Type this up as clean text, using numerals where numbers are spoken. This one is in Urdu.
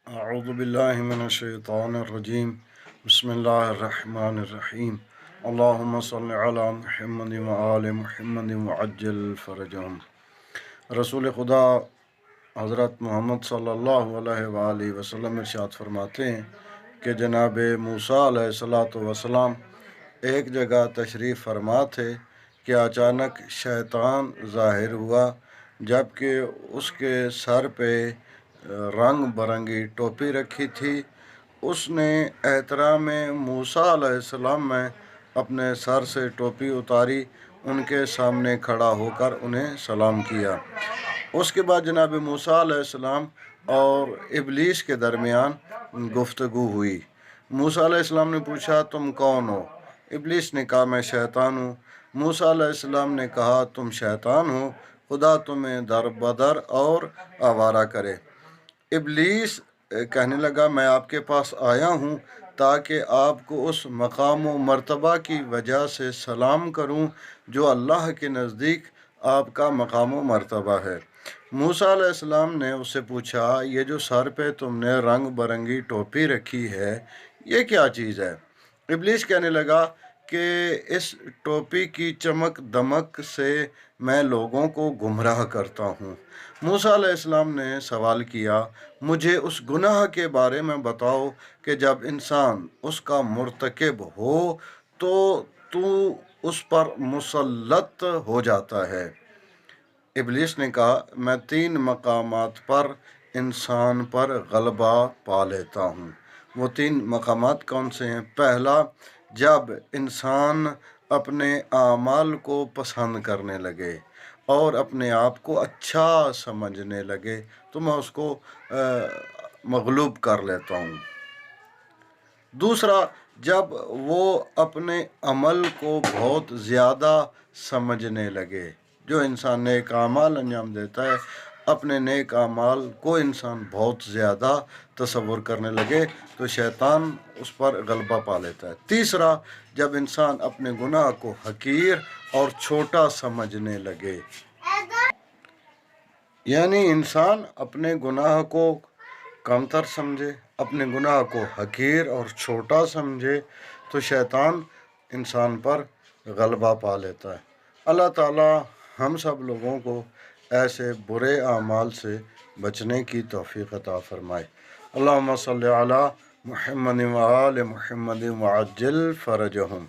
اعوذ باللہ من الشیطان الرجیم بسم اللہ الرحمن الرحیم اللہم صلی علی محمد وآل محمد وعجل فرجہم۔ رسول خدا حضرت محمد صلی اللہ علیہ وآلہ وسلم ارشاد فرماتے ہیں کہ جناب موسیٰ علیہ السلام ایک جگہ تشریف فرما تھے کہ اچانک شیطان ظاہر ہوا، جبکہ اس کے سر پہ رنگ برنگی ٹوپی رکھی تھی۔ اس نے احترام موسیٰ علیہ السلام میں اپنے سر سے ٹوپی اتاری، ان کے سامنے کھڑا ہو کر انہیں سلام کیا۔ اس کے بعد جناب موسیٰ علیہ السلام اور ابلیس کے درمیان گفتگو ہوئی۔ موسیٰ علیہ السلام نے پوچھا، تم کون ہو؟ ابلیس نے کہا، میں شیطان ہوں۔ موسیٰ علیہ السلام نے کہا، تم شیطان ہو، خدا تمہیں در بدر اور آوارہ کرے۔ ابلیس کہنے لگا، میں آپ کے پاس آیا ہوں تاکہ آپ کو اس مقام و مرتبہ کی وجہ سے سلام کروں جو اللہ کے نزدیک آپ کا مقام و مرتبہ ہے۔ موسیٰ علیہ السلام نے اس سے پوچھا، یہ جو سر پہ تم نے رنگ برنگی ٹوپی رکھی ہے، یہ کیا چیز ہے؟ ابلیس کہنے لگا کہ اس ٹوپی کی چمک دمک سے میں لوگوں کو گمراہ کرتا ہوں۔ موسیٰ علیہ السلام نے سوال کیا، مجھے اس گناہ کے بارے میں بتاؤ کہ جب انسان اس کا مرتکب ہو تو اس پر مسلط ہو جاتا ہے۔ ابلیس نے کہا، میں 3 مقامات پر انسان پر غلبہ پا لیتا ہوں۔ وہ 3 مقامات کون سے ہیں؟ پہلا، جب انسان اپنے اعمال کو پسند کرنے لگے اور اپنے آپ کو اچھا سمجھنے لگے تو میں اس کو مغلوب کر لیتا ہوں۔ دوسرا، جب وہ اپنے عمل کو بہت زیادہ سمجھنے لگے۔ جو انسان نیک اعمال انجام دیتا ہے، اپنے نیک اعمال کو انسان بہت زیادہ تصور کرنے لگے تو شیطان اس پر غلبہ پا لیتا ہے۔ تیسرا، جب انسان اپنے گناہ کو حقیر اور چھوٹا سمجھنے لگے، یعنی انسان اپنے گناہ کو کمتر سمجھے، اپنے گناہ کو حقیر اور چھوٹا سمجھے تو شیطان انسان پر غلبہ پا لیتا ہے۔ اللہ تعالی ہم سب لوگوں کو ایسے برے اعمال سے بچنے کی توفیق عطا فرمائے۔ اللہم صلی علی محمد وآل محمد وعجل فرجہم۔